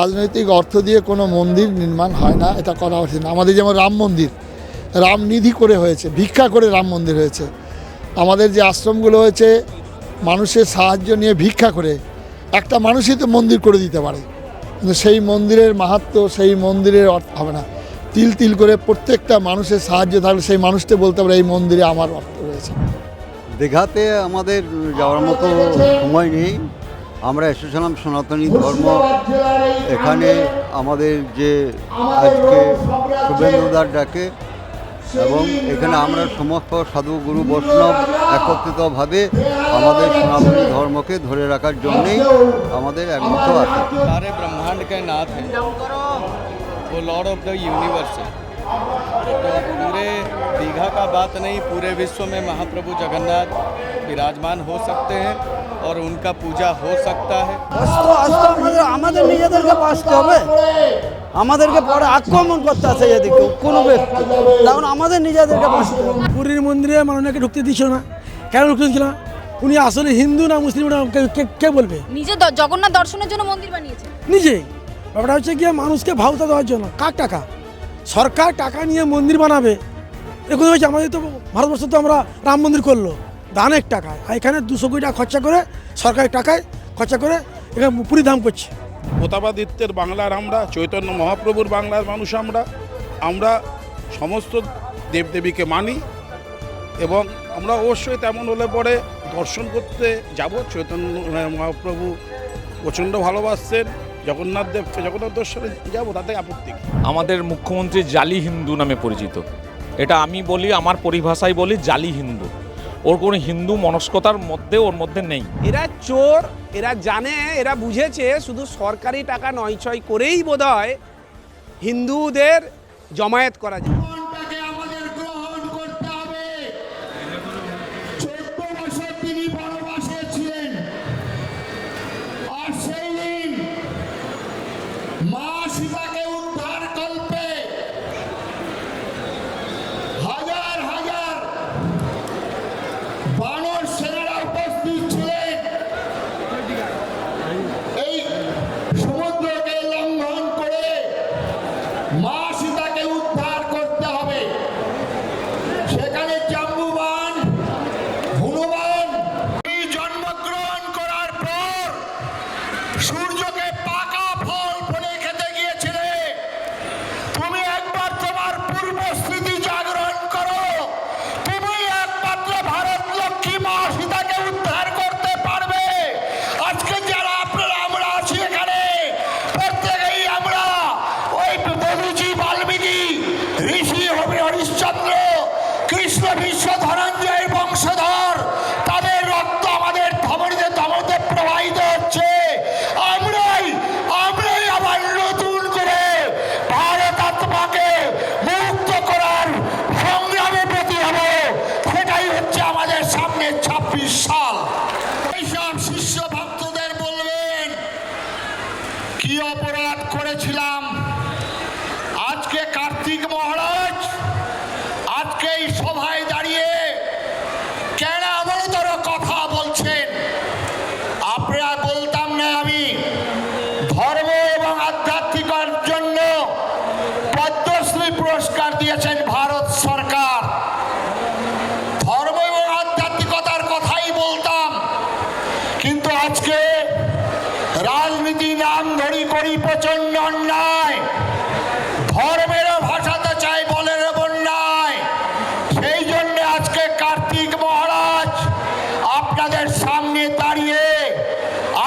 রাজনৈতিক অর্থ দিয়ে কোনো মন্দির নির্মাণ হয় না, এটা করা উচিত না। আমাদের যেমন রাম মন্দির রামনিধি করে হয়েছে, ভিক্ষা করে রাম মন্দির হয়েছে। আমাদের যে আশ্রমগুলো হয়েছে মানুষের সাহায্য নিয়ে ভিক্ষা করে, একটা মানুষই তো মন্দির করে দিতে পারে, কিন্তু সেই মন্দিরের মাহাত্ম্য, সেই মন্দিরের অর্থ হবে না। তিল তিল করে প্রত্যেকটা মানুষের সাহায্য থাকলে সেই মানুষটা বলতে পারে এই মন্দিরে আমার অর্থ রয়েছে। দীঘাতে আমাদের যাওয়ার মতো সময় নেই। আমরা এসেছিলাম সনাতনী ধর্ম। এখানে আমাদের যে আজকে শুভেন্দুদার ডাকে এবং এখানে আমরা সমস্ত সাধু গুরু বৈষ্ণব একত্রিতভাবে আমাদের সনাতনী ধর্মকে ধরে রাখার জন্যেই আমাদের একমত আছে। सारे ब्रह्मांड के नाथ हैं, वो लॉर्ड ऑफ द यूनिवर्स है। तो पूरे दीघा का बात नहीं, पूरे विश्व में महाप्रभु जगन्नाथ विराजमान हो सकते हैं और उनका पूजा हो सकता है। আমাদের নিজেদেরকে বাঁচতে হবে, আমাদেরকে পরে আক্রমণ করতে আসে এদিকে কোনো ব্যক্তি, তখন আমাদের নিজেদেরকে বাঁচতে হবে। পুরীর মন্দিরে মানুষকে ঢুকতে দিচ্ছিল না, কেন ঢুকতে দিচ্ছিল না? উনি আসলে হিন্দু না মুসলিম না কে বলবে? নিজে জগন্নাথ দর্শনের জন্য মন্দির বানিয়েছে নিজেই। ব্যাপারটা হচ্ছে গিয়ে মানুষকে ভাওতা দেওয়ার জন্য। কার টাকা? সরকার টাকা নিয়ে মন্দির বানাবে, এরকম হয়েছে। আমাদের তো ভারতবর্ষ তো আমরা রাম মন্দির করলো দানের টাকায়, আর এখানে 200 কোটি টাকা খরচা করে সরকারের টাকায় খরচা করে এখানে পুরী ধাম করছে। প্রতাপাদিত্যের বাংলার আমরা, চৈতন্য মহাপ্রভুর বাংলার মানুষ আমরা সমস্ত দেবদেবীকে মানি এবং আমরা অবশ্যই তেমন হলে পরে দর্শন করতে যাব। চৈতন্য মহাপ্রভু প্রচণ্ড ভালোবাসছেন, জগন্নাথ দর্শনে যাব, তাতে আপত্তি। আমাদের মুখ্যমন্ত্রী জালি হিন্দু নামে পরিচিত। এটা আমি বলি, আমার পরিভাষায় বলি জালি হিন্দু। ওর কোনো হিন্দু মনস্কতার মধ্যে ওর মধ্যে নেই। এরা চোর, এরা জানে, এরা বুঝেছে শুধু সরকারি টাকা নয় ছয় করেই বোধহয় হিন্দুদের জমায়েত করা যায়। সূর্যকে পাকা ফল ফলে খেতে গিয়েছিলে, তুমি একবার তোমার পূর্ব স্মৃতি জাগরণ করো। তুমি একমাত্র ভারত লক্ষ্মী মা সীতাকে উদ্ধার করতে পারবে। আজকে যারা আপনারা আমরা আছি এখানে, প্রত্যেকেই আমরা ওই মনুজি, বাল্মীকি, ঋষি হরিশ্চন্দ্র, কৃষ্ণ বিশ্ব ধনঞ্জয়ের বংশধর। তাদের রক্ত আমাদের ধমনীতে ধমনীতে প্রবাহিত হচ্ছে। আমরাই আবার নতুন করে ভারত আত্মাকে মুক্ত করার সংগ্রামে প্রতি হব। সেটাই হচ্ছে আমাদের সামনে 26 সাল। এইসব শিষ্য ভক্তদের বলবেন কি অপরাধ করেছিলাম। আজকে কার্তিক মহারাজ আজকে এই সভায় দাঁড়িয়ে কেন এমনতর কথা বলছেন? আপনারা বলতাম না আমি ধর্ম এবং আধ্যাত্মিকার জন্য পদ্মশ্রী পুরস্কার দিয়েছেন ভারত সরকার। ধর্ম এবং আধ্যাত্মিকতার কথাই বলতাম, কিন্তু আজকে রাজনীতি নাম ধরি করি প্রচন্ড অন্যায়। ধর্মেরও ভাষাতে চাই, বলের বন্যায়। সেই জন্য আজকে কার্তিক মহারাজ আপনাদের সামনে দাঁড়িয়ে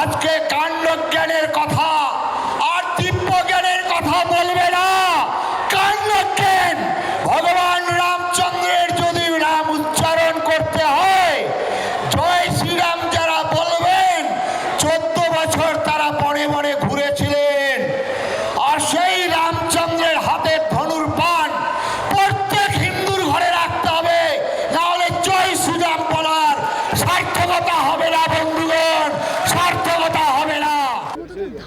আজকে কাণ্ড জ্ঞানের কথা আর দিব্য জ্ঞানের কথা বলবে না। কাণ্ড জ্ঞান ভগবান রামচন্দ্রের যদি নাম উচ্চারণ করতে হয়, জয় শ্রীরাম যারা বলবেন, 14 বছর তারা বনে বনে ঘুরেছিলেন। আর সেই রামচন্দ্রের হাতের ধনুর বাণ প্রত্যেক হিন্দুর ঘরে রাখতে হবে, নাহলে জয় শ্রীরাম বলার সার্থকতা হবে না বন্ধুগণ, সার্থকতা হবে না।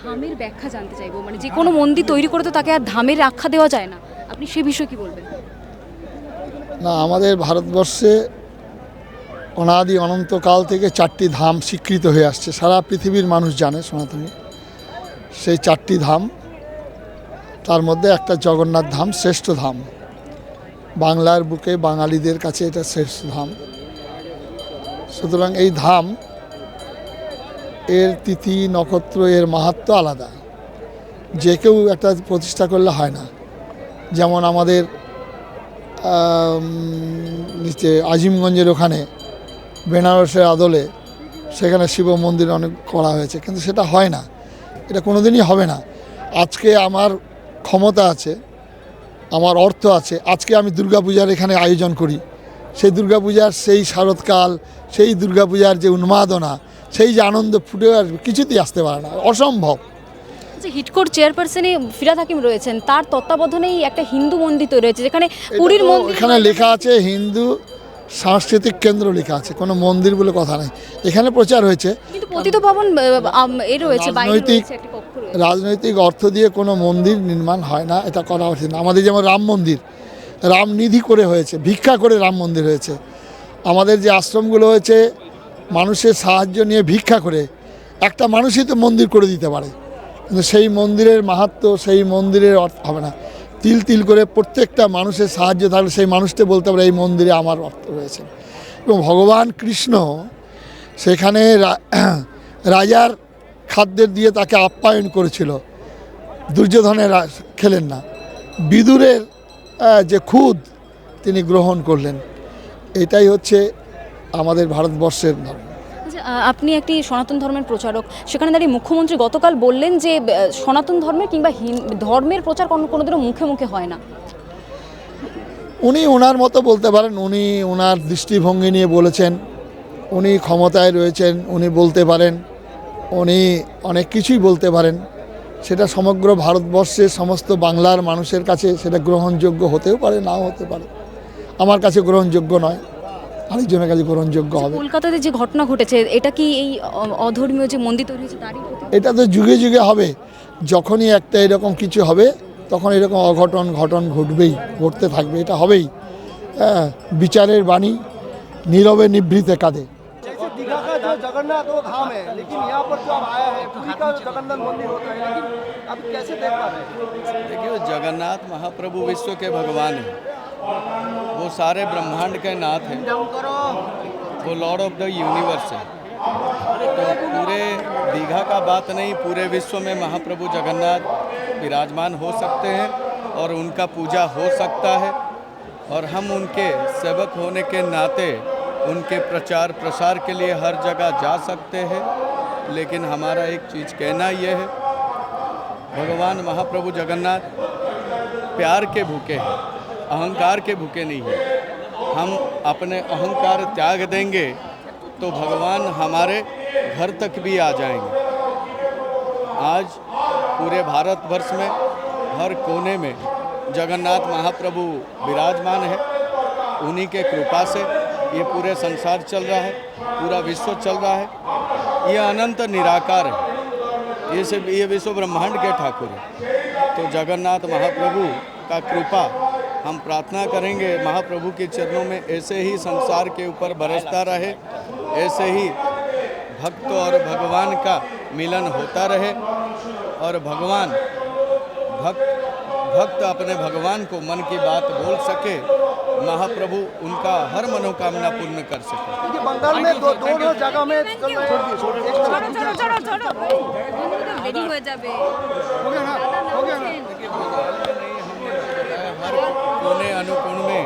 ধামের ব্যাখ্যা জানতে চাইবো, মানে যে কোনো মন্দির তৈরি করে তো তাকে আর ধামের আখ্যা দেওয়া যায় না। আপনি সে বিষয়ে কি বলবেন? না, আমাদের ভারতবর্ষে অনাদি অনন্তকাল থেকে 4টি ধাম স্বীকৃত হয়ে আসছে, সারা পৃথিবীর মানুষ জানে। সনাতনী সেই 4টি ধাম, তার মধ্যে একটা জগন্নাথ ধাম শ্রেষ্ঠ ধাম। বাংলার বুকে বাঙালিদের কাছে এটা শ্রেষ্ঠ ধাম। সুতরাং এই ধাম এর তিথি নক্ষত্র এর মাহাত্ম্য আলাদা, যে কেউ একটা প্রতিষ্ঠা করলে হয় না। যেমন আমাদের নিচে আজিমগঞ্জের ওখানে বেনারসের আদলে সেখানে শিব মন্দির অনেক করা হয়েছে, কিন্তু সেটা হয় না, এটা কোনোদিনই হবে না। আজকে আমার ক্ষমতা আছে, আমার অর্থ আছে, আজকে আমি দুর্গাপূজার এখানে আয়োজন করি, সেই দুর্গাপূজার সেই শারদকাল, সেই দুর্গাপূজার যে উন্মাদনা, সেই যে আনন্দ ফুটে আসবে, কিছুতেই আসতে পারে না, অসম্ভব। যে হিটকোর চেয়ারপারসনে ফিরহাদ হাকিম রয়েছেন, তার তত্ত্বাবধানেই একটা হিন্দু মন্দির তৈরি হয়েছে, যেখানে পুরীর মন্দির এখানে লেখা আছে হিন্দু সাংস্কৃতিক কেন্দ্র লেখা আছে, কোনো মন্দির বলে কথা নেই। এখানে প্রচার হয়েছে, কিন্তু পতিত ভবন এ রয়েছে, বাইরে রয়েছে একটা কক্ষ রয়েছে। রাজনৈতিক অর্থ দিয়ে কোনো মন্দির নির্মাণ হয় না, এটা করা উচিত না। আমাদের যেমন রাম মন্দির, রাম নিধি করে হয়েছে, ভিক্ষা করে রাম মন্দির হয়েছে। আমাদের যে আশ্রমগুলো হয়েছে মানুষের সাহায্য নিয়ে ভিক্ষা করে, একটা মানুষই তো মন্দির করে দিতে পারে, কিন্তু সেই মন্দিরের মাহাত্ম্য, সেই মন্দিরের অর্থ হবে না। তিল তিল করে প্রত্যেকটা মানুষের সাহায্য থাকলে সেই মানুষটা বলতে পারে এই মন্দিরে আমার অর্থ রয়েছে। এবং ভগবান কৃষ্ণ সেখানে রাজার খাদ্যের দিয়ে তাকে আপ্যায়ন করেছিল, দুর্যোধনের খেলেন না, বিদুরের যে খুদ তিনি গ্রহণ করলেন। এটাই হচ্ছে আমাদের ভারতবর্ষের ধর্ম। আচ্ছা, আপনি একটি সনাতন ধর্মের প্রচারক, সেখানে দাঁড়িয়ে মুখ্যমন্ত্রী গতকাল বললেন যে সনাতন ধর্মের কিংবা ধর্মের প্রচার কোনোদিনও মুখে মুখে হয় না। উনি ওনার মতো বলতে পারেন, উনি ওনার দৃষ্টিভঙ্গি নিয়ে বলেছেন, উনি ক্ষমতায় রয়েছেন, উনি বলতে পারেন, উনি অনেক কিছুই বলতে পারেন। সেটা সমগ্র ভারতবর্ষের সমস্ত বাংলার মানুষের কাছে সেটা গ্রহণযোগ্য হতেও পারে, নাও হতে পারে। আমার কাছে গ্রহণযোগ্য নয়, আরেকজনের কাছে গ্রহণযোগ্য হবে। কলকাতাতে যে ঘটনা ঘটেছে, এটা কি এই অধর্মীয় যে মন্দির তৈরি হয়েছে তারই প্রতি? এটা তো যুগে যুগে হবে, যখনই একটা এরকম কিছু হবে তখন এরকম ঘটন ঘটবেই, ঘটতে থাকবে, এটা হবেই। বিচারের বাণী নীরবে নিভৃতে কাঁদে। जैसे दीघा का जो जगन्नाथ वो धाम है, लेकिन यहाँ पर जो अब आया है पुरी का जो जगन्नाथ मंदिर होता है, लेकिन अब कैसे देख पा रहे हैं? देखिए, जगन्नाथ महाप्रभु विश्व के भगवान हैं, वो सारे ब्रह्मांड के नाथ हैं, वो लॉर्ड ऑफ द यूनिवर्स है। तो पूरे दीघा का बात नहीं, पूरे विश्व में महाप्रभु जगन्नाथ विराजमान हो सकते हैं और उनका पूजा हो सकता है, और हम उनके सेवक होने के नाते उनके प्रचार प्रसार के लिए हर जगह जा सकते हैं। लेकिन हमारा एक चीज़ कहना ये है, भगवान महाप्रभु जगन्नाथ प्यार के भूखे हैं, अहंकार के भूखे नहीं हैं। हम अपने अहंकार त्याग देंगे तो भगवान हमारे घर तक भी आ जाएंगे। आज पूरे भारतवर्ष में हर कोने में जगन्नाथ महाप्रभु विराजमान है। उन्हीं के कृपा से ये पूरे संसार चल रहा है, पूरा विश्व चल रहा है। ये अनंत निराकार है, ये विश्व ब्रह्मांड के ठाकुर है। तो जगन्नाथ महाप्रभु का कृपा हम प्रार्थना करेंगे, महाप्रभु के चरणों में ऐसे ही संसार के ऊपर बरसता रहे, ऐसे ही भक्त और भगवान का मिलन होता रहे, और भक्त अपने भगवान को मन की बात बोल सके, महाप्रभु उनका हर मनोकामना पूर्ण कर सके। क्योंकि बंगाल में दोनों जगह में हर कोने अनुकोण में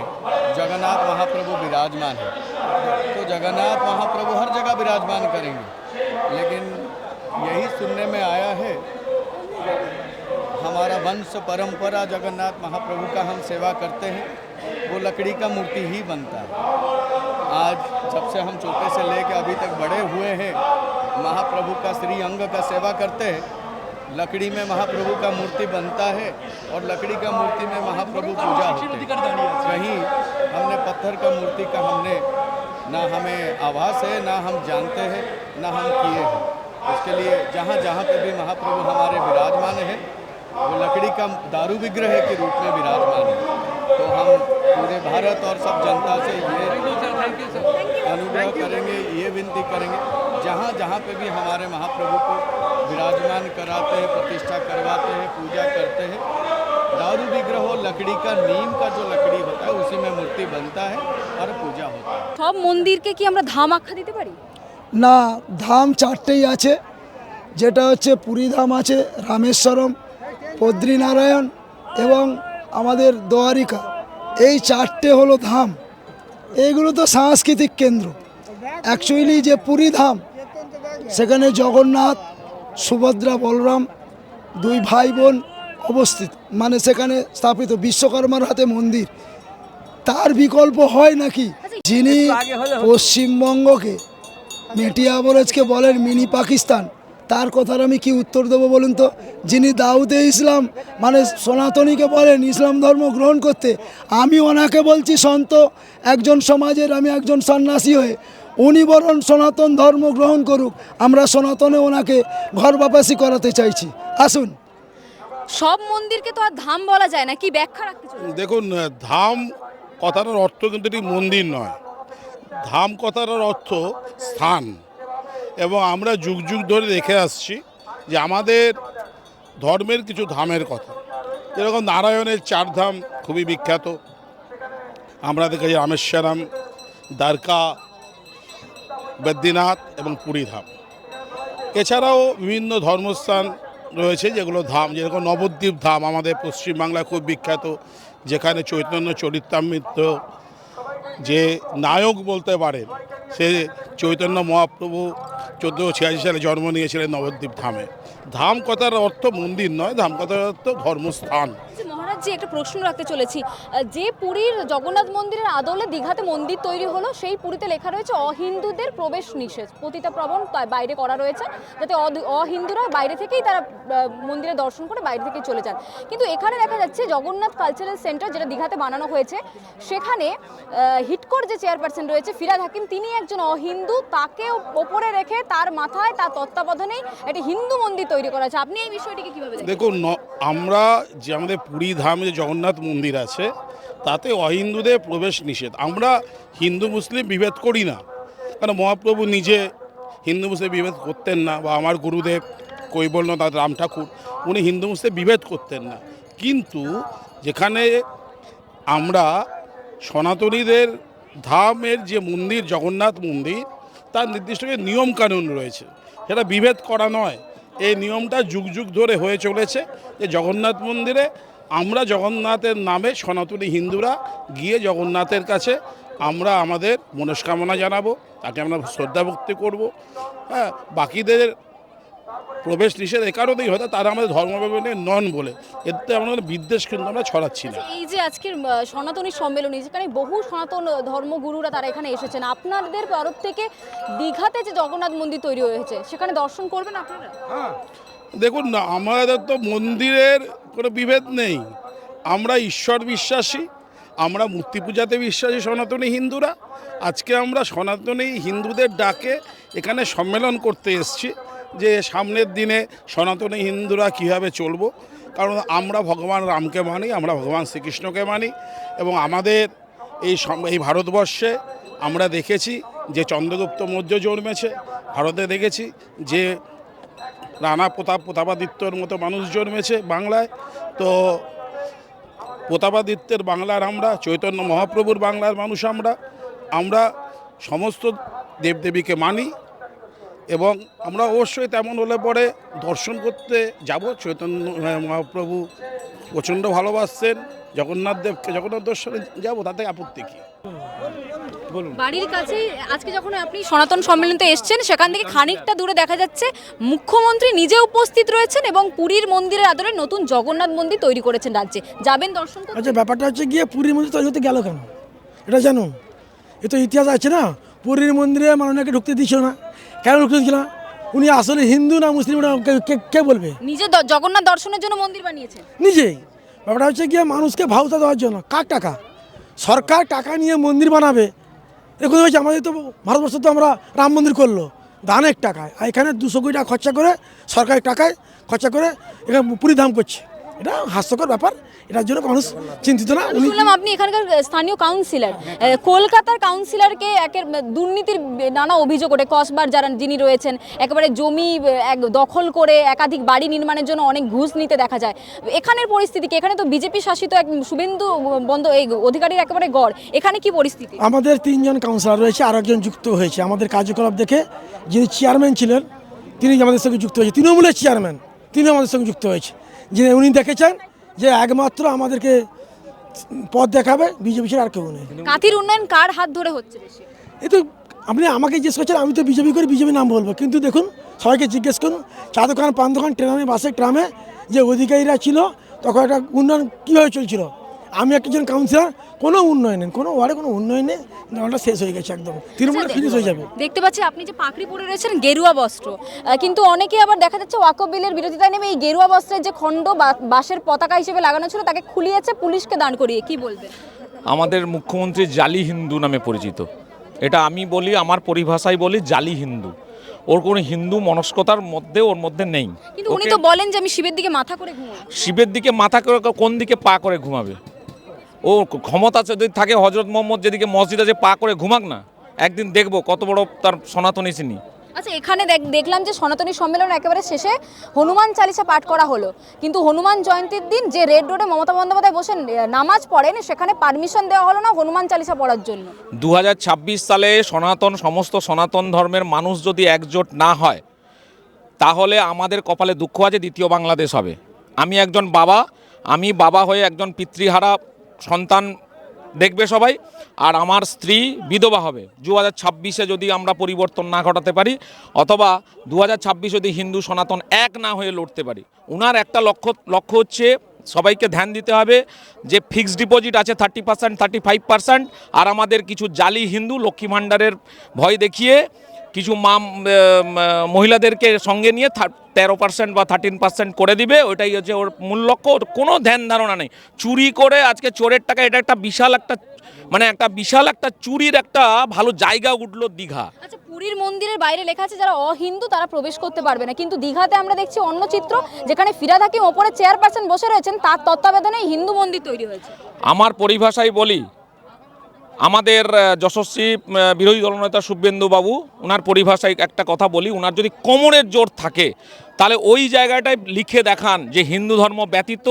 जगन्नाथ महाप्रभु विराजमान है। तो जगन्नाथ महाप्रभु हर जगह विराजमान करेंगे, लेकिन यही सुनने में आया है, हमारा वंश परंपरा जगन्नाथ महाप्रभु का हम सेवा करते हैं, वो लकड़ी का मूर्ति ही बनता है। आज जब से हम छोटे से लेकर अभी तक बड़े हुए हैं, महाप्रभु का श्री अंग का सेवा करते हैं, लकड़ी में महाप्रभु का मूर्ति बनता है और लकड़ी का मूर्ति में महाप्रभु पूजा होती है। कहीं हमने पत्थर का मूर्ति का हमने ना हमें आभास है, ना हम जानते हैं, ना हम किए हैं। उसके लिए जहाँ जहाँ पे भी महाप्रभु हमारे विराजमान है, वो लकड़ी का दारू विग्रह के रूप में विराजमान है। तो हम पूरे भारत और सब जनता से ये अनुग्रह करेंगे, ये विनती करेंगे जहाँ जहाँ पे भी हमारे महाप्रभु को विराजमान कराते हैं, प्रतिष्ठा करवाते हैं, पूजा करते हैं, दारू विग्रह हो, लकड़ी का, नीम का जो लकड़ी होता है उसी में मूर्ति बनता है और पूजा होता है। সব মন্দিরকে কি আমরা ধাম আখ্যা দিতে পারি? না, ধাম চারটেই আছে, যেটা হচ্ছে পুরী ধাম আছে, রামেশ্বরম, বদ্রীনারায়ণ এবং আমাদের দ্বারিকা। এই চারটে হলো ধাম। এইগুলো তো সাংস্কৃতিক কেন্দ্র। অ্যাকচুয়ালি যে পুরী ধাম, সেখানে জগন্নাথ, সুভদ্রা, বলরাম দুই ভাই বোন অবস্থিত, মানে সেখানে স্থাপিত বিশ্বকর্মার হাতে মন্দির। তার বিকল্প হয় নাকি? যিনি পশ্চিমবঙ্গকে মেটিয়াবরেজকে বলেন মিনি পাকিস্তান, তার কথার আমি কি উত্তর দেবো বলুন তো? যিনি দাউদে ইসলাম মানে সনাতনীকে বলেন ইসলাম ধর্ম গ্রহণ করতে, আমি ওনাকে বলছি সন্ত একজন সমাজের, আমি একজন সন্ন্যাসী হয়ে, উনি বরং সনাতন ধর্ম গ্রহণ করুক, আমরা সনাতনে ওনাকে ঘর বাপাসি করাতে চাইছি। আসুন। সব মন্দিরকে তো আর ধাম বলা যায় না, কি ব্যাখ্যা রাখতে চান? দেখুন, ধাম কথাটার অর্থ কিন্তু এটি মন্দির নয়। ধাম কথাটার অর্থ স্থান, এবং আমরা যুগ যুগ ধরে দেখে আসছি যে আমাদের ধর্মের কিছু ধামের কথা, যেরকম নারায়ণের 4 ধাম খুবই বিখ্যাত। আমরা দেখেছি রামেশ্বরম, দ্বারকা, বদ্রীনাথ এবং পুরী ধাম। এছাড়াও বিভিন্ন ধর্মস্থান রয়েছে যেগুলো ধাম, যেরকম নবদ্বীপ ধাম আমাদের পশ্চিমবাংলায় খুব বিখ্যাত, যেখানে চৈতন্য চরিতামৃত যে নায়ক বলতে পারেন, সে চৈতন্য মহাপ্রভু 1486 সালে জন্ম নিয়েছিলেন নবদ্বীপ ধামে। ধাম কথার অর্থ মন্দির নয়, ধাম কথার অর্থ ধর্মস্থান। মহারাজ জি, একটা প্রশ্ন রাখতে চলেছি। যে পুরীর জগন্নাথ মন্দিরের আদলে দীঘাতে মন্দির তৈরি হলো, সেই পুরীতে লেখা রয়েছে অহিন্দুদের প্রবেশ নিষেধ, পতিতাপ্রবণ বাইরে করা রয়েছে, যাতে অহিন্দুরা বাইরে থেকেই তারা মন্দিরে দর্শন করে বাইরে থেকেই চলে যান। কিন্তু এখানে দেখা যাচ্ছে জগন্নাথ কালচারাল সেন্টার, যেটা দীঘাতে বানানো হয়েছে, সেখানে হিটকোর যে চেয়ারপারসন রয়েছে ফিরাদ হাকিম, তিনি একজন অহিন্দু, তাকে ওপরে রেখে তার মাথায়, তার তত্ত্বাবধানেই একটি হিন্দু মন্দির তৈরি করা হয়েছে। আপনি এই বিষয়টিকে কিভাবে দেখেন? দেখুন, আমরা যে আমাদের পুরী ধামে যে জগন্নাথ মন্দির আছে, তাতে অহিন্দুদের প্রবেশ নিষেধ। আমরা হিন্দু মুসলিম বিভেদ করি না, কারণ মহাপ্রভু নিজে হিন্দু মুসলিম বিভেদ করতেন না, বা আমার গুরুদেব কৈবল্যনাথ রাম ঠাকুর, উনি হিন্দু মুসলিম বিভেদ করতেন না। কিন্তু যেখানে আমরা সনাতনীদের ধামের যে মন্দির জগন্নাথ মন্দির, তার নির্দিষ্ট নিয়ম কানুন রয়েছে, সেটা বিভেদ করা নয়। এই নিয়মটা যুগ যুগ ধরে হয়ে চলেছে যে জগন্নাথ মন্দিরে আমরা জগন্নাথের নামে সনাতনী হিন্দুরা গিয়ে জগন্নাথের কাছে আমরা আমাদের মনস্কামনা জানাবো, তাকে আমরা শ্রদ্ধা ভক্তি করবো। হ্যাঁ, বাকিদের প্রবেশ নিষেধ এ কারণেই হয়তো তারা আমাদের ধর্মবিবরণী নন বলে, এতে আমাদের বিদ্বেষ কিন্তু আমরা ছড়াচ্ছি না। এই যে আজকের সনাতনী সম্মেলনী, যেখানে বহু সনাতন ধর্মগুরুরা তারা এখানে এসেছেন, আপনাদের তরফ থেকে দীঘাতে যে জগন্নাথ মন্দির তৈরি হয়েছে, সেখানে দর্শন করবেন আপনারা? দেখুন না, আমাদের তো মন্দিরের কোনো বিভেদ নেই, আমরা ঈশ্বর বিশ্বাসী, আমরা মূর্তি পূজাতে বিশ্বাসী সনাতনী হিন্দুরা। আজকে আমরা সনাতনী হিন্দুদের ডাকে এখানে সম্মেলন করতে এসেছি যে সামনের দিনে সনাতনী হিন্দুরা কীভাবে চলবো, কারণ আমরা ভগবান রামকে মানি, আমরা ভগবান শ্রীকৃষ্ণকে মানি, এবং আমাদের এই ভারতবর্ষে আমরা দেখেছি যে চন্দ্রগুপ্ত মৌর্য জন্মেছে, ভারতে দেখেছি যে রানা প্রতাপাদিত্যর মতো মানুষ জন্মেছে বাংলায়। তো প্রতাপাদিত্যের বাংলার আমরা, চৈতন্য মহাপ্রভুর বাংলার মানুষ আমরা সমস্ত দেবদেবীকে মানি, এবং আমরা অবশ্যই তেমন হলে পরে দর্শন করতে যাব। চৈতন্য মহাপ্রভু প্রচণ্ড ভালোবাসছেন জগন্নাথ দেবকে, জগন্নাথ দর্শনে যাব, তাতে আপত্তি কী? বাড়ির কাছে আজকে যখন আপনি সনাতন সম্মেলনে এসেছেন, সেখান থেকে খানিকটা দূরে দেখা যাচ্ছে মুখ্যমন্ত্রী নিজে উপস্থিত রয়েছেন এবং পুরীর মন্দিরের আদলে নতুন জগন্নাথ মন্দির তৈরি করেছেন রাজ্যে, যাবেন দর্শন করতে? আচ্ছা, ব্যাপারটা হচ্ছে গিয়ে পুরীর মন্দির তৈরি হতে গেল কেন, এটা জানো? এ তো ইতিহাস আছে না, পুরীর মন্দিরে মানুষকে ঢুকতে দিচ্ছিল না, কেন ঢুকতে দিচ্ছিল না? উনি আসলে হিন্দু না মুসলিম কে বলবে? নিজে জগন্নাথ দর্শনের জন্য মন্দির বানিয়েছেন নিজেই। ব্যাপারটা হচ্ছে গিয়ে মানুষকে ভাউতা দেওয়ার জন্য। কার টাকা? সরকার টাকা নিয়ে মন্দির বানাবে, এরকম হয়েছে। আমাদের তো ভারতবর্ষে তো আমরা রাম মন্দির করলো দানের টাকায়, আর এখানে 200 কোটি টাকা খরচা করে, সরকারি টাকায় খরচা করে এখানে পুরী ধাম করছে। এটা হাস্যকর ব্যাপার, এটার জন্য মানুষ চিন্তিত না। উনি শুনলাম আপনি এখানকার স্থানীয় কাউন্সিলর, কলকাতার কাউন্সিলরকে একের দুর্নীতির নানা অভিযোগ ওঠে, কসবার যিনি রয়েছেন একেবারে জমি দখল করে একাধিক বাড়ি নির্মাণের জন্য অনেক ঘুষ নিতে দেখা যায়। এখানের পরিস্থিতি কি? এখানে তো বিজেপি শাসিত এক শুভেন্দু এই অধিকারীর একেবারে গড়, এখানে কি পরিস্থিতি? আমাদের 3 জন কাউন্সিলর রয়েছে, আর একজন যুক্ত হয়েছে আমাদের কার্যকলাপ দেখে। যিনি চেয়ারম্যান ছিলেন তিনি আমাদের সঙ্গে যুক্ত হয়েছে, তৃণমূলের চেয়ারম্যান, তিনি আমাদের সঙ্গে যুক্ত হয়েছে। যে উনি দেখেছেন যে একমাত্র আমাদেরকে পথ দেখাবে বিজেপি ছাড়া আর কেউ নেই। কাঁথির উন্নয়ন কার হাত ধরে হচ্ছে বেশি? এই তো আপনি আমাকে জিজ্ঞেস করছেন, আমি তো বিজেপি করে বিজেপি নাম বলবো, কিন্তু দেখুন সবাইকে জিজ্ঞেস করুন, চা দোকান, পান দোকান, ট্রেনে, বাসে, ট্রামে যে অধিকারীরা ছিল তখন একটা উন্নয়ন কীভাবে চলছিল। আমি একজন কাউন্সিলর, কোনো উন্নয়ন নেই, কোনো ওয়ার্ডে কোনো উন্নয়ন নেই, দলটা শেষ হয়ে গেছে, একদম তৃণমূলে ফিনিশ হয়ে যাবে। দেখতে পাচ্ছি আপনি যে পাকড়ি পরে রয়েছেন গেরুয়া বস্ত্র, কিন্তু অনেকে আবার দেখা যাচ্ছে ওয়াকফ বিলের বিরোধিতায় নেমে এই গেরুয়া বস্ত্রের যে খণ্ড বাঁশের পতাকা হিসেবে লাগানো ছিল তাকে খুলিয়েছে পুলিশকে দাঁড় করিয়ে, কি বলবেন? আমাদের মুখ্যমন্ত্রী জালি হিন্দু নামে পরিচিত। এটা আমি বলি, আমার পরিভাষায় বলি জালি হিন্দু। ওর কোনো হিন্দু মনস্কতার মধ্যে ওর মধ্যে নেই। কিন্তু উনি তো বলেন যে আমি শিবের দিকে মাথা করে ঘুমাবো। শিবের দিকে মাথা করে, কোন দিকে পা করে ঘুমাবে? ও ক্ষমতা যদি থাকে, হজরত মোহাম্মদ যেদিকে মসজিদ আছে পা করে ঘুমাক না, একদিন দেখবো কত বড় তার সনাতনী চিনি। আচ্ছা, এখানে দেখলাম যে সনাতনী সম্মেলন একেবারে শেষে হনুমান চালিসা পাঠ করা হলো, কিন্তু হনুমান জয়ন্তীর দিন যে রেড রোডে মমতা বন্দ্যোপাধ্যায় বসে নামাজ পড়েন সেখানে পারমিশন দেওয়া হলো না হনুমান চালিসা পড়ার জন্য। 2026 সালে সমস্ত সনাতন ধর্মের মানুষ যদি একজোট না হয় তাহলে আমাদের কপালে দুঃখ আছে, দ্বিতীয় বাংলাদেশ হবে। আমি একজন বাবা, আমি বাবা হয়ে একজন পিতৃহারা সন্তান দেখবে সবাই, আর আমার স্ত্রী বিধবা হবে। 2026-এ যদি আমরা পরিবর্তন না ঘটাতে পারি, অথবা 2026 যদি হিন্দু সনাতন এক না হয়ে লড়তে পারি, ওনার একটা লক্ষ্য হচ্ছে সবাইকে ধ্যান দিতে হবে যে ফিক্সড ডিপোজিট আছে 30%, 35%, আর আমাদের কিছু জালি হিন্দু লক্ষ্মী ভাণ্ডারের ভয় দেখিয়ে কিছু মহিলাদেরকে সঙ্গে নিয়ে 13% বা 13% করে দিবে। ওইটাই হচ্ছে ওর মূল লক্ষ্য। ওর কোনো ধ্যান ধারণা নেই। চুরি করে আজকে চোরের টাকা, এটা একটা বিশাল একটা চুরির একটা ভালো জায়গা উঠলো দীঘা। আচ্ছা, পুরীর মন্দিরের বাইরে লেখা আছে যারা অহিন্দু তারা প্রবেশ করতে পারবে না, কিন্তু দীঘাতে আমরা দেখছি অন্য চিত্র, যেখানে ফিরহাদ হাকিম ওপরে চেয়ারপারসন বসে রয়েছেন, তার তত্ত্বাবধানে হিন্দু মন্দির তৈরি হয়েছে। আমার পরিভাষায় বলি, আমাদের যশস্বী বিরোধী দলনেতা শুভেন্দু বাবু, ওনার পরিভাষায় একটা কথা বলি, ওনার যদি কোমরের জোর থাকে তাহলে ওই জায়গাটায় লিখে দেখান যে হিন্দু ধর্ম ব্যতীত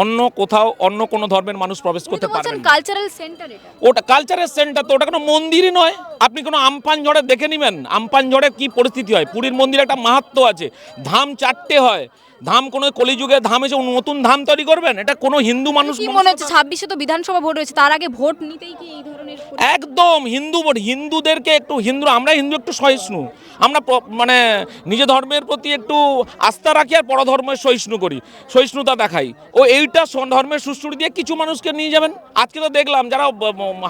অন্য কোথাও অন্য কোনো ধর্মের মানুষ প্রবেশ করতে পারবে না। কালচারাল সেন্টার এটা, ওটা কালচারের সেন্টার তো, ওটা কোনো মন্দিরই নয়। আপনি কোনো আমপান ঝড়ে দেখে নেবেন, আমপান ঝড়ে কী পরিস্থিতি হয়। পুরীর মন্দিরে একটা মাহাত্ম্য আছে, ধাম 4টে হয়। ধাম কোনো কলিযুগে ধাম এসে নতুন ধাম তৈরি করবেন? এটা কোনো হিন্দু মানুষ কি মনে হচ্ছে 26-এ তো বিধানসভা ভোট রয়েছে, তার আগে ভোট নিতেই কি এই ধরনের? একদম হিন্দু ভোট, হিন্দুদেরকে একটু আমরা হিন্দু একটু সহিষ্ণু, আমরা মানে নিজ ধর্মের প্রতি একটু আস্থা রাখি আর পরধর্মের সহিষ্ণুতা দেখাই। ও এইটা ধর্মের সুশ্রুতি দিয়ে কিছু মানুষকে নিয়ে যাবেন। আজকে তো দেখলাম যারা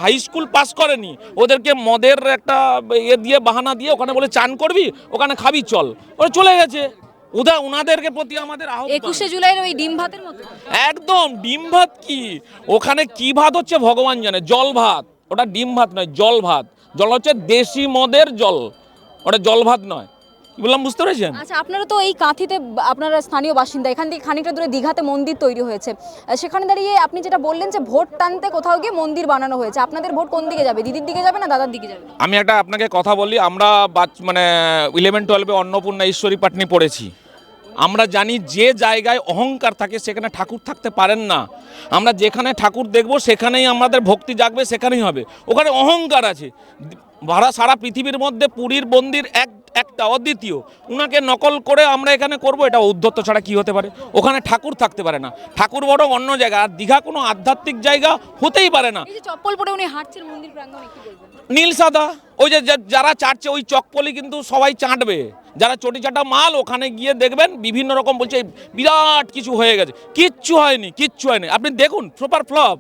হাই স্কুল পাস করেনি ওদেরকে মদের একটা দিয়ে বাহানা দিয়ে ওখানে বলে চান করবি, ওখানে খাবি চল, ওরা চলে গেছে। ওনাদেরকে প্রতি আমাদের 21শে জুলাইয়ের ওই ডিম ভাতের মতো একদম। ডিম ভাত কি, ওখানে কি ভাত হচ্ছে ভগবান জানে। জল ভাত, ওটা ডিম ভাত নয়, জল ভাত। জল হচ্ছে দেশি মদের জল, ওটা জল ভাত নয়। কি বললাম বুঝতে পেরেছেন? আচ্ছা, আপনারা তো এই কাঁথিতে, আপনারা স্থানীয় বাসিন্দা, এখান থেকে খানিকটা দূরে দীঘাতে মন্দির তৈরি হয়েছে, সেখানে দাঁড়িয়ে আপনি যেটা বললেন যে ভোট টানতে কোথাও গিয়ে মন্দির বানানো হয়েছে, আপনাদের ভোট কোন দিকে যাবে? দিদির দিকে যাবে না দাদার দিকে যাবে? আমি একটা আপনাকে কথা বলি, আমরা 11-12-এ অন্নপূর্ণা ঈশ্বরী পাটনি পড়েছি। আমরা জানি যে জায়গায় অহংকার থাকে সেখানে ঠাকুর থাকতে পারেন না। আমরা যেখানে ঠাকুর দেখব সেখানেই আমাদের ভক্তি জাগবে, সেখানেই হবে। ওখানে অহংকার আছে। সারা পৃথিবীর মধ্যে পুরীর মন্দির একটা অদ্বিতীয়, উনাকে নকল করে আমরা এখানে করব, এটা ঔদ্ধত্য ছাড়া কি হতে পারে? ওখানে ঠাকুর থাকতে পারে না, ঠাকুর বরং অন্য জায়গা। আর দীঘা কোনো আধ্যাত্মিক জায়গা হতেই পারে না। এই যে চপ্পল পরে উনি হাঁটছেন মন্দির প্রাঙ্গণে, কি বলবেন? নীল সাদা, ওই যে যারা চাটছে ওই চকপলি কিন্তু সবাই চাটবে। যারা চটি চাটা মাল, ওখানে গিয়ে দেখবেন বিভিন্ন রকম বলছে বিরাট কিছু হয়ে গেছে। কিচ্ছু হয়নি। আপনি দেখুন, সুপার ফ্লপ,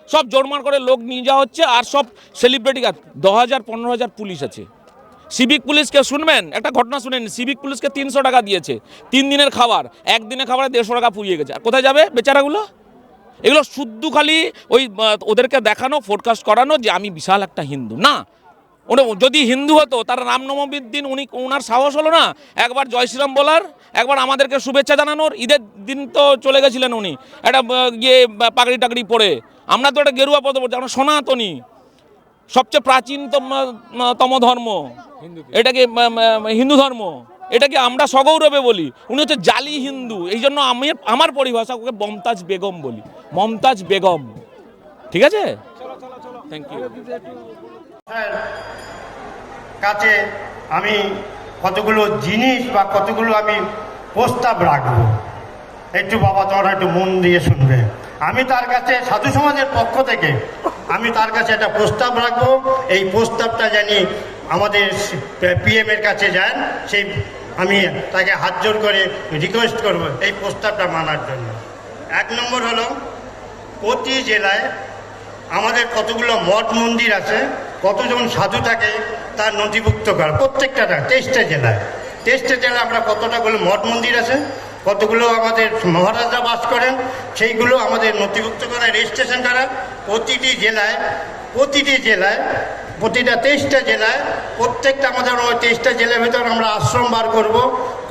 সব জোরমার করে লোক নিয়ে যাওয়া হচ্ছে, আর সব সেলিব্রিটি। 10,000-15,000 পুলিশ আছে। সিভিক পুলিশকে শুনবেন, একটা ঘটনা শুনেন, সিভিক পুলিশকে 300 টাকা দিয়েছে 3 দিনের খাবার, একদিনের খাবারে 150 টাকা পুড়িয়ে গেছে। আর কোথায় যাবে বেচারাগুলো? এগুলো শুদ্ধ খালি ওই ওদেরকে দেখানো, ফোরকাস্ট করানো যে আমি বিশাল একটা হিন্দু। না, উনি যদি হিন্দু হতো তার রামনবমীর দিন ওনার সাহস হলো না একবার জয় শ্রীরাম বলার, একবার আমাদেরকে শুভেচ্ছা জানানোর। ঈদের দিন তো চলে গেছিলেন উনি একটা গিয়ে পাগড়ি টাগড়ি পরে। আমরা তো একটা গেরুয়া পদ পড়ছি, আমরা সনাতনী, সবচেয়ে প্রাচীনতম ধর্ম এটাকে হিন্দু ধর্ম, এটাকে আমরা সগৌরবে বলি। উনি হচ্ছে জালি হিন্দু। এই জন্য আমি আমার পরিভাষা ওকে মমতাজ বেগম বলি, মমতাজ বেগম। ঠিক আছে, থ্যাংক ইউ। কাছে আমি কতগুলো জিনিস বা কতগুলো আমি প্রস্তাব রাখবো, একটু বাবা তোমরা একটু মন দিয়ে শুনবে। আমি তার কাছে সাধু সমাজের পক্ষ থেকে আমি তার কাছে একটা প্রস্তাব রাখবো। এই প্রস্তাবটা জানি আমাদের পিএমের কাছে যান, সেই আমি তাকে হাত জোর করে রিকোয়েস্ট করব এই প্রস্তাবটা মানার জন্য। 1 নম্বর হলো, প্রতি জেলায় আমাদের কতগুলো মঠ মন্দির আছে, কতজন সাধু থাকে তার নথিভুক্ত করা, প্রত্যেকটা 23টা জেলায়। 23টা জেলায় আমরা কতটাগুলো মঠ মন্দির আছে, কতগুলো আমাদের মহারাজরা বাস করেন, সেইগুলো আমাদের নথিভুক্ত করা, রেজিস্ট্রেশন করা। প্রতিটি জেলায় প্রতিটা 23টা জেলায় প্রত্যেকটা আমাদের ওই 23টা জেলার ভিতর আমরা আশ্রম বার করব।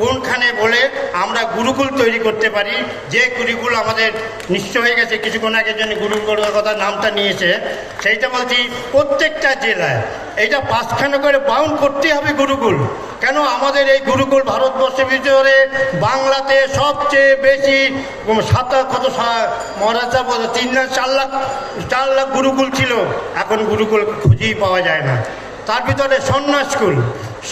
কোনখানে বলে আমরা গুরুকুল তৈরি করতে পারি, যে গুরুকুল আমাদের নিশ্চয় হয়ে গেছে, কিছুক্ষণ আগের জন্য গুরুকুলের কথা নামটা নিয়েছে, সেইটা বলছি প্রত্যেকটা জেলায় এইটা 5খানা করে বাউন্ড করতে হবে গুরুকুল। কেন আমাদের এই গুরুকুল ভারতবর্ষের ভিতরে বাংলাতে সবচেয়ে বেশি মহারাজা বলে 4 লাখ গুরুকুল ছিল, এখন গুরুকুল খুঁজেই পাওয়া যায় না। তার ভিতরে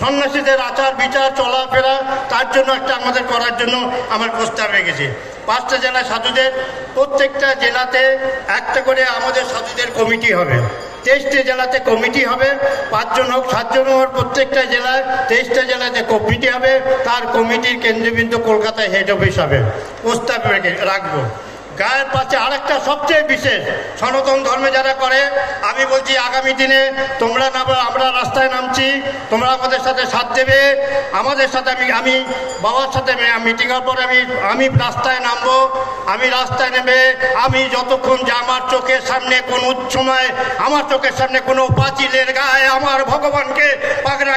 সন্ন্যাসীদের আচার বিচার চলাফেরা তার জন্য একটা আমাদের করার জন্য আমার প্রস্তাব রেখেছি। 5টা জেলায় সাধুদের, প্রত্যেকটা জেলাতে একটা করে আমাদের সাধুদের কমিটি হবে। 23টা জেলাতে কমিটি হবে, 5 জন হোক 7 জন হোক, প্রত্যেকটা জেলায় 23টা জেলাতে কমিটি হবে। তার কমিটির কেন্দ্রবিন্দু কলকাতায় হেড অফিস হবে। প্রস্তাব রাখবো। গায়ের পাশে আরেকটা সবচেয়ে বিশেষ, সনাতন ধর্মে যারা করে, আমি বলছি আগামী দিনে তোমরা আমরা রাস্তায় নামছি, তোমরা আমাদের সাথে সাথ দেবে। আমাদের সাথে আমি বাবার সাথে মিটিং হওয়ার পরে আমি রাস্তায় নামবো। আমি রাস্তায় নেমে আমি যতক্ষণ যে আমার চোখের সামনে কোনো সময় আমার চোখের সামনে কোনো পাঁচিলের গায়ে আমার ভগবানকে পাগড়া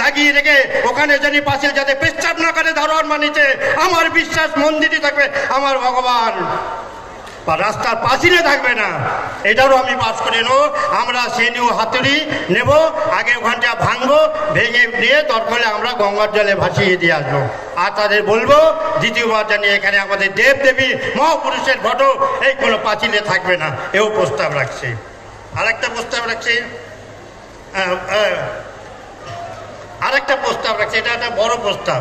লাগিয়ে রেখে ওখানে জানি পাঁচিল যাতে পেচ্ছাপ না করে ধারণ মানিতে, আমার বিশ্বাস মন্দিরই থাকবে আমার ভগবান, রাস্তার পাঁচিলে থাকবে না। এটারও আমি পাস করে নেবো। আমরা সেনিও হাতুড়ি নেব, আগে ওখানটা ভাঙবো, ভেঙে দিয়ে দরকার হলে আমরা গঙ্গার জলে ভাসিয়ে দিয়ে আসবো। আর তাদের বলবো দ্বিতীয়বার জানি এখানে আমাদের দেবদেবী মহাপুরুষের ফটো এই কোনো পাঁচিলে থাকবে না। এও প্রস্তাব রাখছি। আরেকটা প্রস্তাব রাখছি, এটা একটা বড় প্রস্তাব।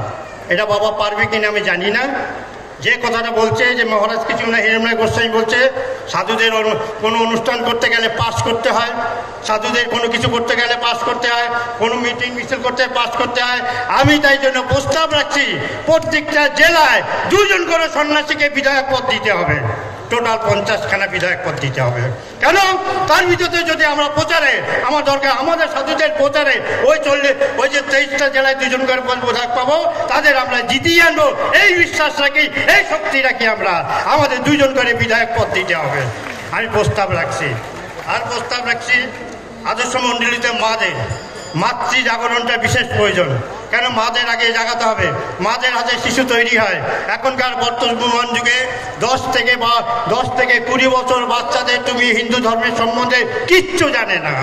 এটা বাবা পারবে কিনা আমি জানি না। যে কথাটা বলছে যে মহারাজ কিছু না, হিরণময় গোস্বামী বলছে সাধুদের কোনো অনুষ্ঠান করতে গেলে পাস করতে হয়, সাধুদের কোনো কিছু করতে গেলে পাস করতে হয়, কোনো মিটিং মিছিল করতে পাস করতে হয়। আমি তাই জন্য প্রস্তাব রাখছি, প্রত্যেকটা জেলায় 2 জন করে সন্ন্যাসীকে বিধায়ক পদ দিতে হবে। টোটাল 50খানা বিধায়ক পদ দিতে হবে। কেন? তার ভিতরে যদি আমরা প্রচারে আমার দরকার, আমাদের সাধুদের প্রচারে ওই যে 23টা জেলায় 2 জন করে বিধায়ক পাবো, তাদের আমরা জিতিয়ে আনবো। এই বিশ্বাস রাখি, এই শক্তি রাখি, আমাদের 2 জন করে বিধায়ক পদ দিতে হবে। আমি প্রস্তাব রাখছি। আর প্রস্তাব রাখছি, আদর্শ মণ্ডলীতে মাতৃ জাগরণটা বিশেষ প্রয়োজন। কেন? মাদের আগে জাগাতে হবে, মাদের হাতে শিশু তৈরি হয়। এখনকার বর্তমান যুগে 10 থেকে 20 বছর বাচ্চাদের তুমি হিন্দু ধর্মের সম্বন্ধে কিচ্ছু জানে না।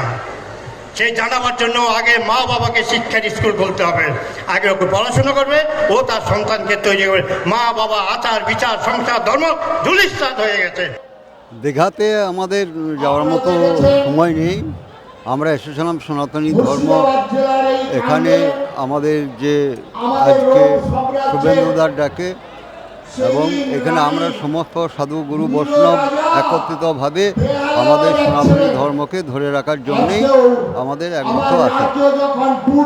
সেই জানাবার জন্য আগে মা বাবাকে শিক্ষার স্কুল খুলতে হবে। আগে ওকে পড়াশোনা করবে, ও তার সন্তানকে তৈরি করবে। মা বাবা আচার বিচার সংসার ধর্ম ধূলিসাৎ হয়ে গেছে। দীঘাতে আমাদের যাওয়ার মতো সময় নেই। আমরা এসেছিলাম সনাতনী ধর্ম, এখানে আমাদের যে আজকে শুভেন্দুদার ডাকে, এবং এখানে আমরা সমস্ত সাধু গুরু বৈষ্ণব একত্রিতভাবে আমাদের সনাতনী ধর্মকে ধরে রাখার জন্যেই আমাদের একমাত্র আশা।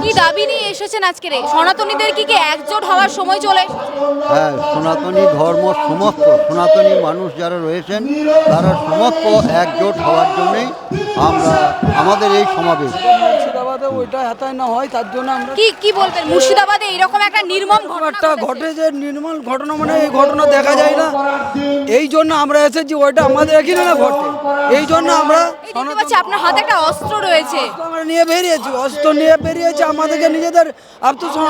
কি দাবি নিয়ে এসেছেন আজকে? সনাতনীদের কি একজোট হওয়ার সময় চলে? হ্যাঁ, সনাতনী ধর্ম সমস্ত সনাতনী মানুষ যারা রয়েছেন তারা সমস্ত একজোট হওয়ার জন্যেই আমাদের এই সমাবেশ। মুর্শিদাবাদে ওইটা হেতায় না হয় তার জন্য আমরা কি বলবেন মুর্শিদাবাদে এরকম একটা নির্মম একটা ঘটে যে নির্মল ঘটনা, মানে এই ঘটনা দেখা যায় না, এই জন্য আমরা এসেছি, ওইটা আমাদের এখানে না ঘটে, এই জন্য আমরা দেখতে পাচ্ছি আপনার হাতে একটা অস্ত্র রয়েছে। আমরা নিয়ে বেরিয়েছি, অস্ত্র নিয়ে বেরিয়েছি, আমাদেরকে নিজেদের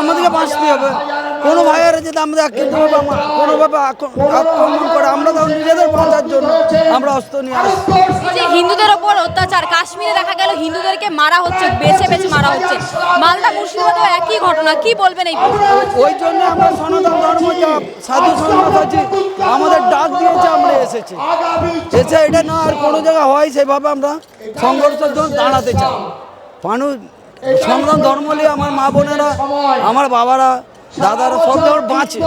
আমাদেরকে বাঁচতে হবে। কোনো ভাইয়েরা যদি আমাদের কিন্তু কোনোভাবে আক্রমণ করে, আমরা তখন নিজেদের বাঁচার জন্য আমরা অস্ত্র নিয়ে আসছি। এই যে হিন্দুদের ওপর অত্যাচার, কাশ্মীরে দেখা গেল হিন্দুদেরকে মারা হচ্ছে, বেছে বেছে মারা হচ্ছে, মালদা মুর্শিদাবাদেও একই ঘটনা, কি বলবেন এই ওই জন্য আমরা সনাতন ধর্ম সাধু সন্ন্যাসী আমাদের ডাক দিয়েছে, আমরা এসেছি, এসে এটা না আর কোনো জায়গায় হয় সেভাবে আমরা সংঘর্ষের জন্য দাঁড়াতে চাই। মানুষ সনাতন ধর্ম নিয়ে আমার মা বোনেরা, আমার বাবারা, দাদারা সব ধর বাঁচে,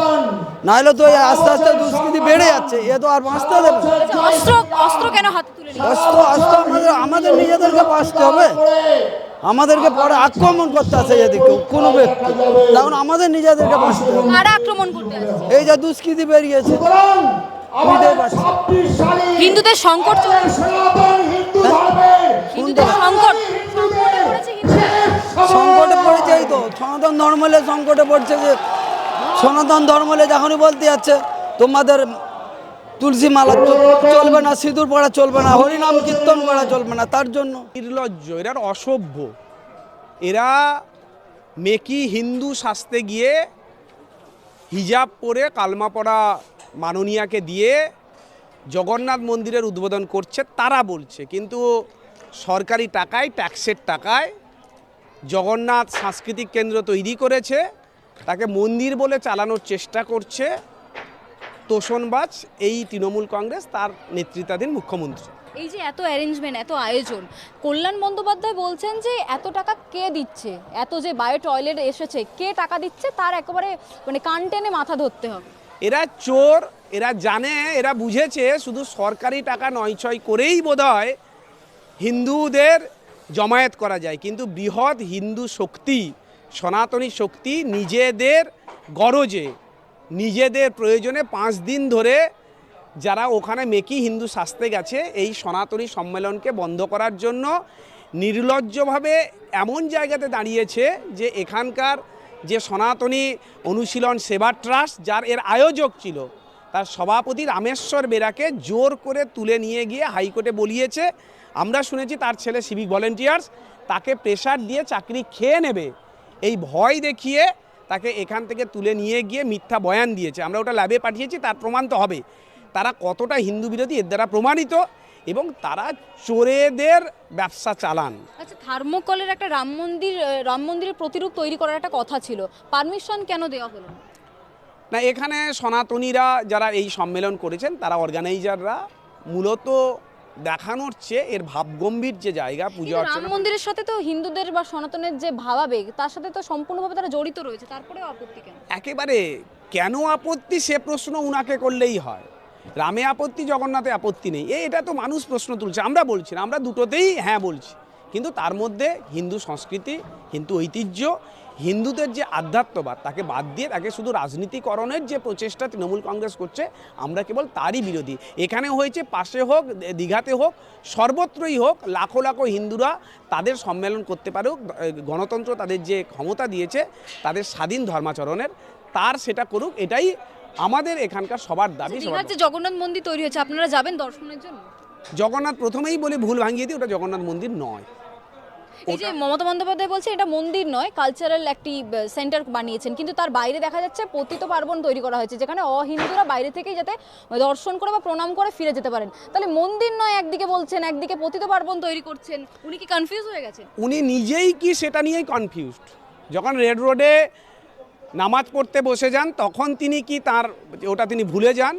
নাহলে তো আস্তে আস্তে দুষ্কৃতি বেড়ে যাচ্ছে, এ তো আর বাঁচতে দেবে না। অস্ত্র কেন হাতে তুলে নিয়ে অস্ত্র আমাদের নিজেদেরকে বাঁচতে হবে, আমাদেরকে পরে আক্রমণ করতে আসে এদিকে কোনো ব্যক্তি, তখন আমাদের নিজেদেরকে বাঁচতে হবে। কারা আক্রমণ করতে আসছে? এই যে দুষ্কৃতি বেরিয়েছে, হিন্দুদের সংকট চলছে, হিন্দুদের সংকটে পড়েছে, এই তো সনাতন ধর্মলে সংকটে পড়ছে, যে সনাতন ধর্মলে যখনই বলতে যাচ্ছে তোমাদের তুলসী মালা চলবে না, সিঁদুর পড়া চলবে না, হরিনাম কীর্তন করা চলবে না, তার জন্য নির্লজ্জ, এরা অসভ্য, এরা মেকি হিন্দু সাজতে গিয়ে হিজাব পরে কালমা পড়া মাননীয়াকে দিয়ে জগন্নাথ মন্দিরের উদ্বোধন করছে তারা বলছে, কিন্তু সরকারি টাকায়, ট্যাক্সের টাকায় জগন্নাথ সাংস্কৃতিক কেন্দ্র তৈরি করেছে, তাকে মন্দির বলে চালানোর চেষ্টা করছে তোষণবাজ এই তৃণমূল কংগ্রেস, তার নেতৃত্বাধীন মুখ্যমন্ত্রী। এই যে এত অ্যারেঞ্জমেন্ট, এত আয়োজন, কল্যাণ বন্দ্যোপাধ্যায় বলছেন যে এত টাকা কে দিচ্ছে, এত যে বায়ো টয়লেট এসেছে কে টাকা দিচ্ছে, তার একেবারে মানে কান টেনে মাথা ধরতে হবে। এরা চোর, এরা জানে, এরা বুঝেছে শুধু সরকারি টাকা নয়ছয় করেই বোধহয় হিন্দুদের জমায়েত করা যায়, কিন্তু বৃহৎ হিন্দু শক্তি, সনাতনী শক্তি নিজেদের গরজে, নিজেদের প্রয়োজনে 5 দিন ধরে যারা ওখানে মেকি হিন্দু সাজতে গেছে এই সনাতনী সম্মেলনকে বন্ধ করার জন্য নির্লজ্জভাবে এমন জায়গাতে দাঁড়িয়েছে যে এখানকার যে সনাতনী অনুশীলন সেবা ট্রাস্ট, যার এর আয়োজক ছিল, তার সভাপতি রামেশ্বর বেরাকে জোর করে তুলে নিয়ে গিয়ে হাইকোর্টে বলিয়েছে। আমরা শুনেছি তার ছেলে সিভিক ভলেন্টিয়ার্স তাকে প্রেশার দিয়ে চাকরি খেয়ে নেবে, এই ভয় দেখিয়ে তাকে এখান থেকে তুলে নিয়ে গিয়ে মিথ্যা বয়ান দিয়েছে। আমরা ওটা ল্যাবে পাঠিয়েছি, তার প্রমাণ তো হবে তারা কতটা হিন্দু বিরোধী এর দ্বারা প্রমাণিত, এবং তারা চোরেদের ব্যবসা চালান। আচ্ছা, থার্মোকলের একটা রাম মন্দিরের প্রতিরূপ তৈরি করার একটা কথা ছিল, পারমিশন কেন দেওয়া হলো না? এখানে সনাতনীরা যারা এই সম্মেলন করেছেন, তারা অর্গানাইজাররা মূলত দেখানোর চেয়ে এর ভাবগম্ভীর যে জায়গা পূজা রাম মন্দিরের সাথে তো হিন্দুদের বা সনাতনের যে ভাবাবেগ, তার সাথে তো সম্পূর্ণভাবে তারা জড়িত রয়েছে, তারপরেও আপত্তি কেন? একেবারে কেন আপত্তি সে প্রশ্ন উনাকে করলেই হয়। রামে আপত্তি, জগন্নাথে আপত্তি নেই, এটা তো মানুষ প্রশ্ন তুলছে, আমরা বলছি না, আমরা দুটোতেই হ্যাঁ বলছি, কিন্তু তার মধ্যে হিন্দু সংস্কৃতি, হিন্দু ঐতিহ্য, হিন্দুদের যে আধ্যাত্মবাদ তাকে বাদ দিয়ে তাকে শুধু রাজনীতিকরণের যে প্রচেষ্টা তৃণমূল কংগ্রেস করছে, আমরা কেবল তারই বিরোধী। এখানে হয়েছে, পাশে হোক, দীঘাতে হোক, সর্বত্রই হোক, লাখো লাখো হিন্দুরা তাদের সম্মেলন করতে পারুক, গণতন্ত্র তাদের যে ক্ষমতা দিয়েছে তাদের স্বাধীন ধর্মাচরণের, তার সেটা করুক, এটাই আমাদের এখানকার সবার দাবি। দীঘার যে জগন্নাথ মন্দির তৈরি হয়েছে, আপনারা যাবেন দর্শনের জন্য? জগন্নাথ, প্রথমেই বলি ভুল ভাঙিয়ে দিই, ওটা জগন্নাথ মন্দির নয়। এই যে মমতা বন্দ্যোপাধ্যায় বলছে এটা মন্দির নয়, কালচারাল একটি সেন্টার বানিয়েছেন, কিন্তু তার বাইরে দেখা যাচ্ছে পতিত পার্বণ তৈরি করা হয়েছে, যেখানে অহিন্দুরা বাইরে থেকেই যাতে দর্শন করে বা প্রণাম করে ফিরে যেতে পারেন। তাহলে মন্দির নয় একদিকে বলছেন, একদিকে পতিত পার্বণ তৈরি করছেন, উনি কি কনফিউজ হয়ে গেছেন? উনি নিজেই কি সেটা নিয়েই কনফিউজড। যখন রেড রোডে নামাজ পড়তে বসে যান তখন তিনি কি তার ওটা তিনি ভুলে যান,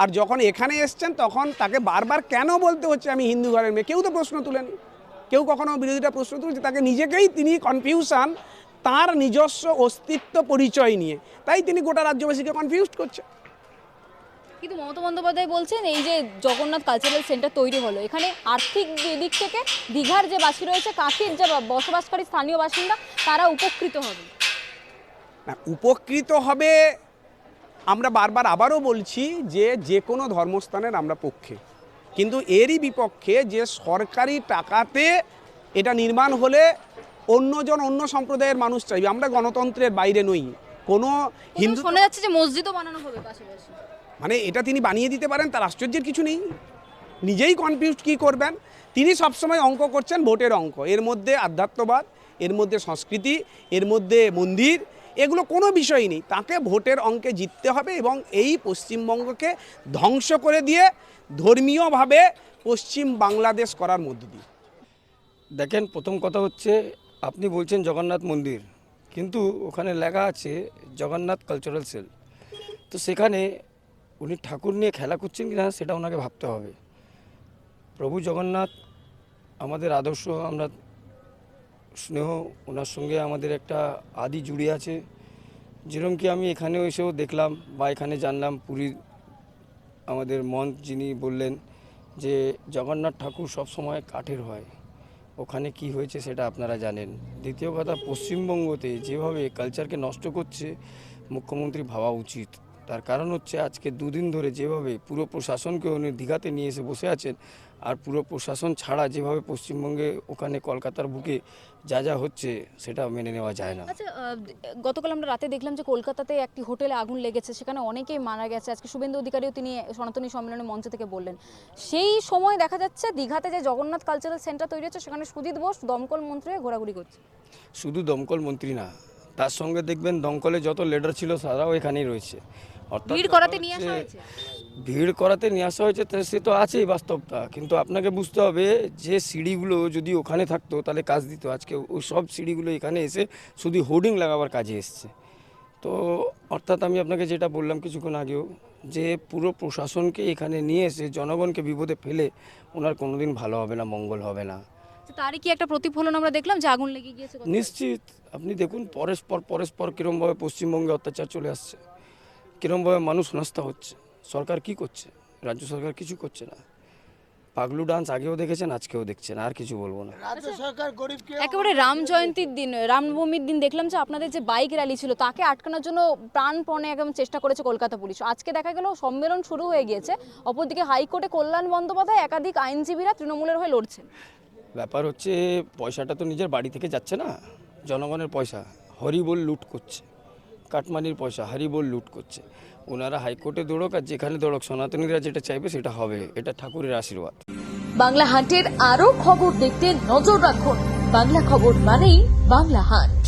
আর যখন এখানে এসছেন তখন তাকে বারবার কেন বলতে হচ্ছে আমি হিন্দু ঘরের মেয়ে? কেউ তো প্রশ্ন তুলেনি, কেউ কখনো বিরোধীরা প্রশ্ন তুলেছে, তাকে নিজেকেই তিনি কনফিউশন তার নিজস্ব অস্তিত্ব পরিচয় নিয়ে, তাই তিনি গোটা রাজ্যবাসীকে কনফিউজড করছে। কিন্তু মমতা বন্দ্যোপাধ্যায় বলছেন এই যে জগন্নাথ কালচারাল সেন্টার তৈরি হলো, এখানে আর্থিক দিক থেকে দীঘার যে বাসী রয়েছে, কাঠির যে বসবাসকারী স্থানীয় বাসিন্দা, তারা উপকৃত হবে। না, উপকৃত হবে, আমরা বারবার আবারও বলছি যে কোনো ধর্মস্থানের আমরা পক্ষে, কিন্তু এরই বিপক্ষে যে সরকারি টাকাতে এটা নির্মাণ হলে অন্যজন অন্য সম্প্রদায়ের মানুষ চাইবে। আমরা গণতন্ত্রের বাইরে নই। কোনো হিন্দু শোনা যাচ্ছে যে মসজিদও বানানো হবে পাশাপাশি। মানে এটা তিনি বানিয়ে দিতে পারেন, তার আশ্চর্যের কিছু নেই। নিজেই কনফিউজ কী করবেন। তিনি সবসময় অঙ্ক করছেন ভোটের অঙ্ক, এর মধ্যে আধ্যাত্মবাদ, এর মধ্যে সংস্কৃতি, এর মধ্যে মন্দির, এগুলো কোনো বিষয়ই নেই। তাকে ভোটের অঙ্কে জিততে হবে এবং এই পশ্চিমবঙ্গকে ধ্বংস করে দিয়ে ধর্মীয়ভাবে পশ্চিম বাংলাদেশ করার মধ্য দিয়ে। দেখেন, প্রথম কথা হচ্ছে আপনি বলছেন জগন্নাথ মন্দির, কিন্তু ওখানে লেখা আছে জগন্নাথ কালচারাল সেল। তো সেখানে উনি ঠাকুর নিয়ে খেলা করছেন কি না সেটা ওনাকে ভাবতে হবে। প্রভু জগন্নাথ আমাদের আদর্শ, আমরা স্নেহ, ওনার সঙ্গে আমাদের একটা আদি জুড়ে আছে। যেরকম কি আমি এখানেও এসেও দেখলাম বা এখানে জানলাম, পুরীর আমাদের মন্ত্র যিনি বললেন যে জগন্নাথ ঠাকুর সবসময় কাঠের হয়। ওখানে কি হয়েছে সেটা আপনারা জানেন। দ্বিতীয় কথা, পশ্চিমবঙ্গতে যেভাবে কালচারকে নষ্ট করছে মুখ্যমন্ত্রী ভাবা উচিত। তার কারণ হচ্ছে আজকে দুদিন ধরে যেভাবে পুরো প্রশাসনকে উনি দীঘাতে নিয়ে এসে বসে আছেন, আর পুরো প্রশাসন ছাড়া যেভাবে পশ্চিমবঙ্গে ওখানে কলকাতার বুকে যা যা হচ্ছে সেটা মেনে নেওয়া যায় না। আচ্ছা, গতকাল আমরা রাতে দেখলাম যে কলকাতাতে একটি হোটেলে আগুন লেগেছে, সেখানে অনেকেই মারা গেছে। আজকে শুভেন্দু অধিকারীও তিনি সনাতনী সম্মেলনের মঞ্চ থেকে বললেন। সেই সময় দেখা যাচ্ছে দীঘাতে যে জগন্নাথ কালচারাল সেন্টার তৈরি হচ্ছে সেখানে সুজিত বোস দমকল মন্ত্রী হয়ে ঘোরাঘুরি করছে। শুধু দমকল মন্ত্রী না, তার সঙ্গে দেখবেন দমকলে যত লিডার ছিল তারাও এখানেই রয়েছে। অর্থাৎ ভিড় করাতে নিয়ে আসা হয়েছে, ভিড় করাতে নিয়ে আসা হয়েছে, সে তো আছেই বাস্তবতা। কিন্তু আপনাকে বুঝতে হবে যে সিঁড়িগুলো যদি ওখানে থাকতো তাহলে কাজ দিত। আজকে ওই সব সিঁড়িগুলো এখানে এসে শুধু হোর্ডিং লাগাবার কাজে এসছে। তো অর্থাৎ আমি আপনাকে যেটা বললাম কিছুক্ষণ আগেও, যে পুরো প্রশাসনকে এখানে নিয়ে এসে জনগণকে বিপদে ফেলে ওনার কোনোদিন ভালো হবে না, মঙ্গল হবে না। তারই কি একটা প্রতিফলন আমরা দেখলাম যে আগুন লেগে গিয়েছে? নিশ্চিত। আপনি দেখুন পরস্পর কীরমভাবে পশ্চিমবঙ্গে অত্যাচার চলে আসছে, কীরমভাবে মানুষ হেনস্থা হচ্ছে। সরকার কি করছে? রাজ্য সরকার কিছু করছে না। পাগলু ডান্স আগেও দেখেছেন, আজকেও দেখছেন, আর কিছু বলবো না। একেবারে রাম জয়ন্তীর দিন, রামনবমীর দিন দেখলাম যে আপনাদের যে বাইক র্যালি ছিল তাকে আটকানোর জন্য প্রাণপণে একদম চেষ্টা করেছে কলকাতা পুলিশ। আজকে দেখা গেল সম্মেলন শুরু হয়ে গিয়েছে, অপরদিকে হাইকোর্টে কল্যাণ বন্দ্যোপাধ্যায় একাধিক আইনজীবীরা তৃণমূলের হয়ে লড়ছেন। ব্যাপার হচ্ছে পয়সাটা তো নিজের বাড়ি থেকে যাচ্ছে না, জনগণের পয়সা হরিবোল লুট করছে, কাটমানির পয়সা হরিবোল লুট করছে। ওনারা হাইকোর্টে দৌড়ক আর যেখানে দৌড়ক, সনাতনীরা যেটা চাইবে সেটা হবে, এটা ঠাকুরের আশীর্বাদ। বাংলা হাটের আরো খবর দেখতে নজর রাখুন। বাংলা খবর মানেই বাংলা হাট।